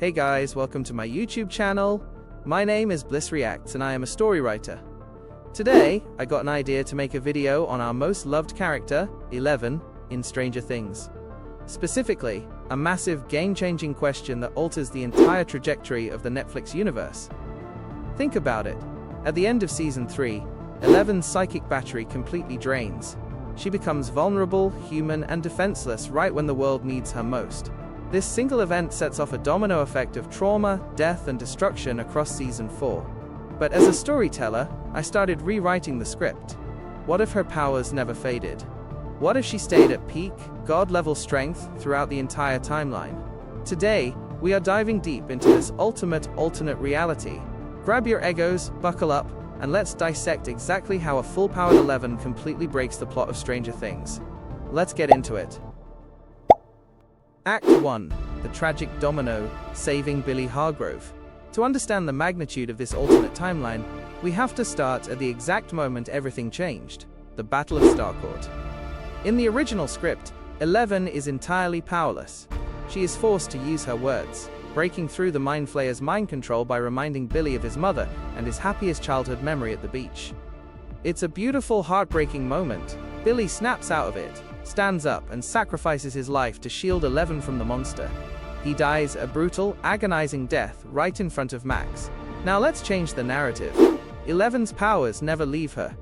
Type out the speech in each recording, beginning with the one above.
Hey guys, welcome to my YouTube channel. My name is Bliss Reacts and I am a story writer. Today, I got an idea to make a video on our most loved character, 11, in Stranger Things. Specifically, a massive game-changing question that alters the entire trajectory of the Netflix universe. Think about it. At the end of Season 3, 11's psychic battery completely drains. She becomes vulnerable, human, and defenseless right when the world needs her most. This single event sets off a domino effect of trauma, death, and destruction across Season 4. But as a storyteller, I started rewriting the script. What if her powers never faded? What if she stayed at peak, God-level strength throughout the entire timeline? Today, we are diving deep into this ultimate alternate reality. Grab your egos, buckle up, and let's dissect exactly how a full-powered 11 completely breaks the plot of Stranger Things. Let's get into it. Act 1. The tragic domino, saving Billy Hargrove. To understand the magnitude of this alternate timeline, we have to start at the exact moment everything changed, the Battle of Starcourt. In the original script, 11 is entirely powerless. She is forced to use her words, breaking through the Mind Flayer's mind control by reminding Billy of his mother and his happiest childhood memory at the beach. It's a beautiful, heartbreaking moment. Billy snaps out of it, stands up, and sacrifices his life to shield 11 from the monster. He dies a brutal, agonizing death right in front of Max. Now let's change the narrative. 11's powers never leave her.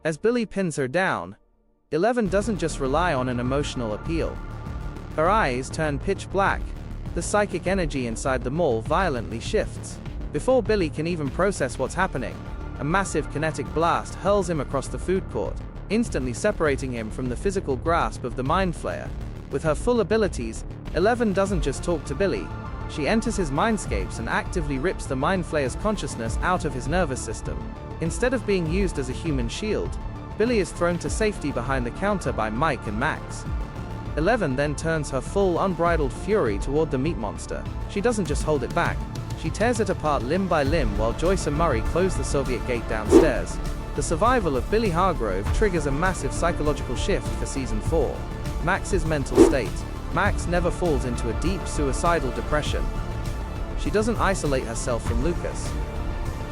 As Billy pins her down, 11 doesn't just rely on an emotional appeal. Her eyes turn pitch black. The psychic energy inside the mall violently shifts. Before Billy can even process what's happening, a massive kinetic blast hurls him across the food court, instantly separating him from the physical grasp of the Mind Flayer. With her full abilities, 11 doesn't just talk to Billy. She enters his mindscapes and actively rips the Mind Flayer's consciousness out of his nervous system. Instead of being used as a human shield, Billy is thrown to safety behind the counter by Mike and Max. 11 then turns her full, unbridled fury toward the meat monster. She doesn't just hold it back. She tears it apart limb by limb while Joyce and Murray close the Soviet gate downstairs. The survival of Billy Hargrove triggers a massive psychological shift for Season 4. Max's mental state. Max never falls into a deep suicidal depression. She doesn't isolate herself from Lucas.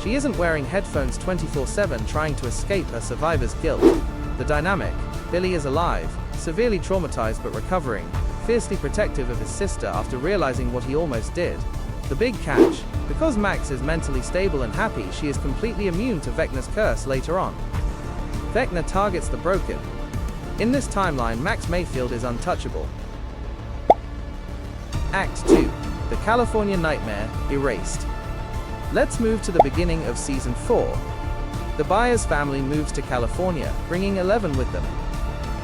She isn't wearing headphones 24/7 trying to escape her survivor's guilt. The dynamic: Billy is alive, severely traumatized but recovering, fiercely protective of his sister after realizing what he almost did. The big catch: because Max is mentally stable and happy, she is completely immune to Vecna's curse later on. Vecna targets the broken. In this timeline, Max Mayfield is untouchable. Act 2. The California Nightmare, Erased. Let's move to the beginning of Season 4. The Byers family moves to California, bringing 11 with them.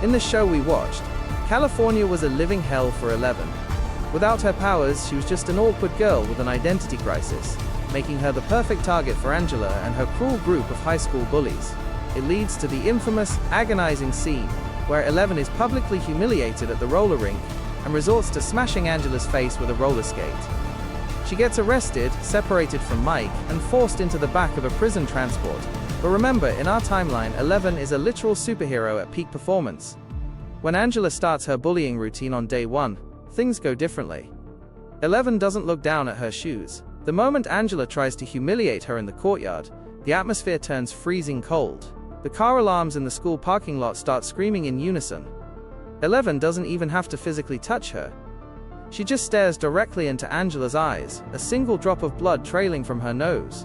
In the show we watched, California was a living hell for 11. Without her powers, she was just an awkward girl with an identity crisis, making her the perfect target for Angela and her cruel group of high school bullies. It leads to the infamous, agonizing scene where 11 is publicly humiliated at the roller rink and resorts to smashing Angela's face with a roller skate. She gets arrested, separated from Mike, and forced into the back of a prison transport. But remember, in our timeline, 11 is a literal superhero at peak performance. When Angela starts her bullying routine on day 1, things go differently. 11 doesn't look down at her shoes. The moment Angela tries to humiliate her in the courtyard, the atmosphere turns freezing cold. The car alarms in the school parking lot start screaming in unison. 11 doesn't even have to physically touch her. She just stares directly into Angela's eyes, a single drop of blood trailing from her nose.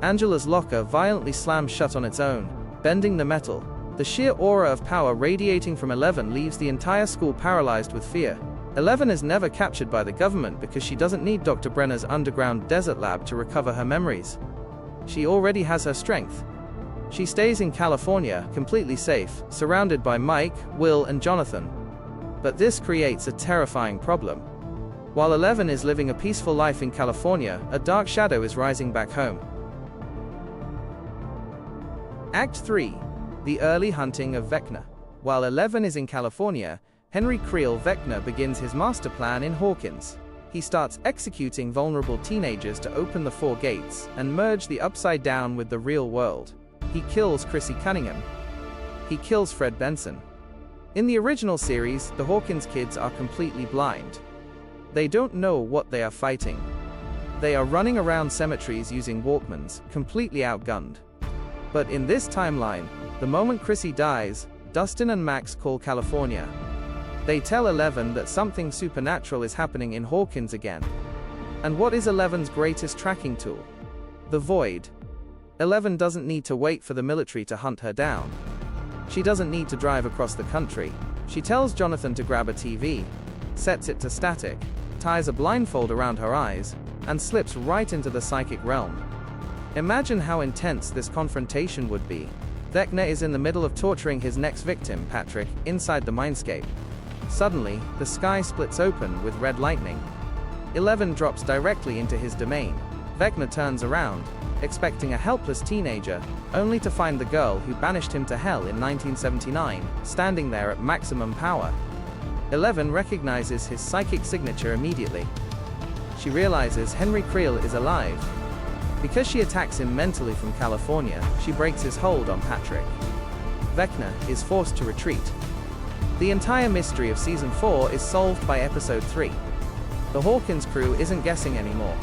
Angela's locker violently slams shut on its own, bending the metal. The sheer aura of power radiating from 11 leaves the entire school paralyzed with fear. 11 is never captured by the government because she doesn't need Dr. Brenner's underground desert lab to recover her memories. She already has her strength. She stays in California, completely safe, surrounded by Mike, Will, and Jonathan. But this creates a terrifying problem. While 11 is living a peaceful life in California, a dark shadow is rising back home. Act 3. The Early Hunting of Vecna. While 11 is in California, Henry Creel Vecna begins his master plan in Hawkins. He starts executing vulnerable teenagers to open the 4 gates and merge the Upside Down with the real world. He kills Chrissy Cunningham. He kills Fred Benson. In the original series, the Hawkins kids are completely blind. They don't know what they are fighting. They are running around cemeteries using Walkmans, completely outgunned. But in this timeline, the moment Chrissy dies, Dustin and Max call California. They tell Eleven that something supernatural is happening in Hawkins again. And what is Eleven's greatest tracking tool? The Void. Eleven doesn't need to wait for the military to hunt her down. She doesn't need to drive across the country. She tells Jonathan to grab a TV, sets it to static, ties a blindfold around her eyes, and slips right into the psychic realm. Imagine how intense this confrontation would be. Vecna is in the middle of torturing his next victim, Patrick, inside the mindscape. Suddenly, the sky splits open with red lightning. Eleven drops directly into his domain. Vecna turns around, expecting a helpless teenager, only to find the girl who banished him to hell in 1979, standing there at maximum power. Eleven recognizes his psychic signature immediately. She realizes Henry Creel is alive. Because she attacks him mentally from California, she breaks his hold on Patrick. Vecna is forced to retreat. The entire mystery of Season 4 is solved by Episode 3. The Hawkins crew isn't guessing anymore.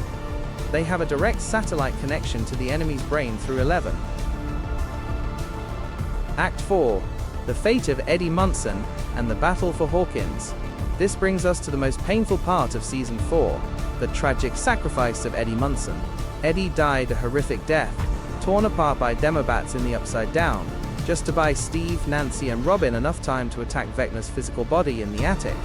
They have a direct satellite connection to the enemy's brain through Eleven. Act 4. The fate of Eddie Munson and the battle for Hawkins. This brings us to the most painful part of Season 4, the tragic sacrifice of Eddie Munson. Eddie died a horrific death, torn apart by Demobats in the Upside Down, just to buy Steve, Nancy, and Robin enough time to attack Vecna's physical body in the attic.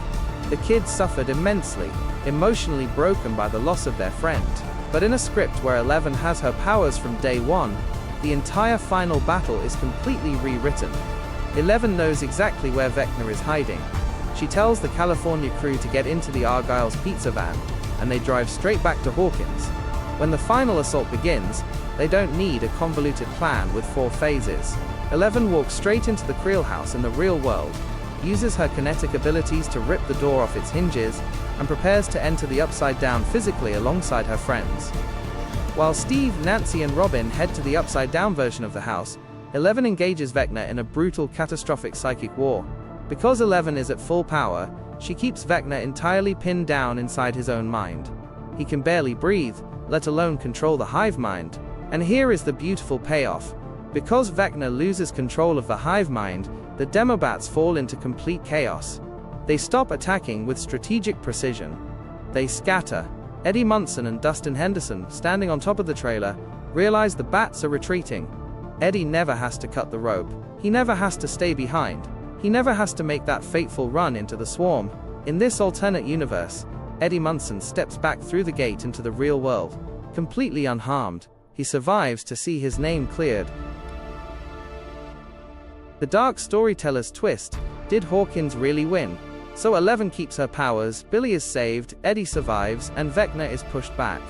The kids suffered immensely, emotionally broken by the loss of their friend. But in a script where Eleven has her powers from day one, the entire final battle is completely rewritten. Eleven knows exactly where Vecna is hiding. She tells the California crew to get into the Argyle's pizza van, and they drive straight back to Hawkins. When the final assault begins, they don't need a convoluted plan with 4 phases. Eleven walks straight into the Creel house in the real world, uses her kinetic abilities to rip the door off its hinges, and prepares to enter the Upside Down physically alongside her friends. While Steve, Nancy, and Robin head to the Upside Down version of the house, Eleven engages Vecna in a brutal, catastrophic psychic war. Because Eleven is at full power, she keeps Vecna entirely pinned down inside his own mind. He can barely breathe, let alone control the hive mind. And here is the beautiful payoff. Because Vecna loses control of the hive mind, the Demobats fall into complete chaos. They stop attacking with strategic precision. They scatter. Eddie Munson and Dustin Henderson, standing on top of the trailer, realize the bats are retreating. Eddie never has to cut the rope. He never has to stay behind. He never has to make that fateful run into the swarm. In this alternate universe, Eddie Munson steps back through the gate into the real world, completely unharmed. He survives to see his name cleared. The dark storyteller's twist: did Hawkins really win? So Eleven keeps her powers, Billy is saved, Eddie survives, and Vecna is pushed back.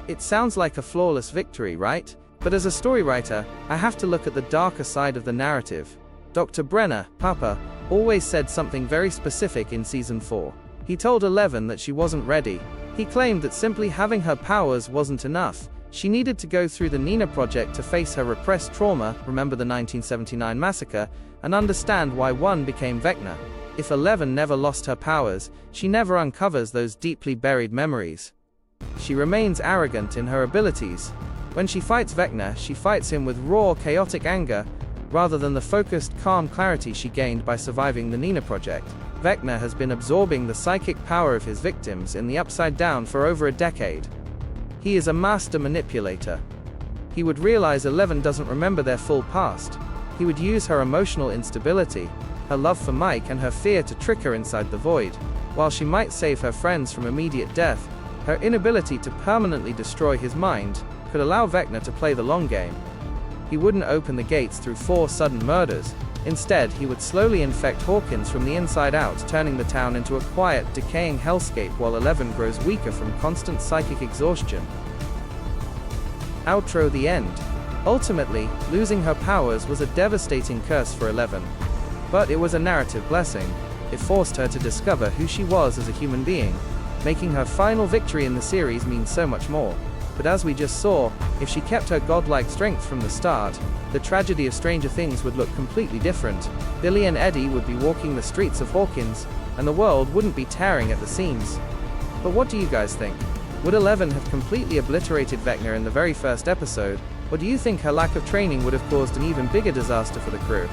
It sounds like a flawless victory, right? But as a storywriter, I have to look at the darker side of the narrative. Dr. Brenner, Papa, always said something very specific in Season 4. He told Eleven that she wasn't ready. He claimed that simply having her powers wasn't enough. She needed to go through the Nina Project to face her repressed trauma, remember the 1979 massacre, and understand why one became Vecna. If Eleven never lost her powers, she never uncovers those deeply buried memories. She remains arrogant in her abilities. When she fights Vecna, she fights him with raw, chaotic anger, rather than the focused, calm clarity she gained by surviving the Nina Project. Vecna has been absorbing the psychic power of his victims in the Upside Down for over a decade. He is a master manipulator. He would realize Eleven doesn't remember their full past. He would use her emotional instability, her love for Mike, and her fear to trick her inside the void. While she might save her friends from immediate death, her inability to permanently destroy his mind could allow Vecna to play the long game. He wouldn't open the gates through 4 sudden murders. Instead, he would slowly infect Hawkins from the inside out, turning the town into a quiet, decaying hellscape while Eleven grows weaker from constant psychic exhaustion. Outro: the end. Ultimately, losing her powers was a devastating curse for Eleven. But it was a narrative blessing. It forced her to discover who she was as a human being, making her final victory in the series mean so much more. But as we just saw, if she kept her godlike strength from the start, the tragedy of Stranger Things would look completely different. Billy and Eddie would be walking the streets of Hawkins, and the world wouldn't be tearing at the seams. But what do you guys think? Would Eleven have completely obliterated Vecna in the very first episode, or do you think her lack of training would have caused an even bigger disaster for the crew?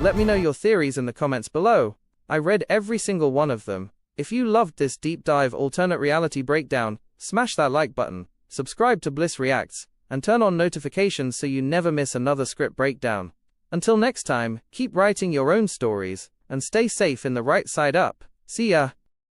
Let me know your theories in the comments below. I read every single one of them. If you loved this deep dive alternate reality breakdown, smash that like button, subscribe to Bliss Reacts, and turn on notifications so you never miss another script breakdown. Until next time, keep writing your own stories, and stay safe in the right side up. See ya!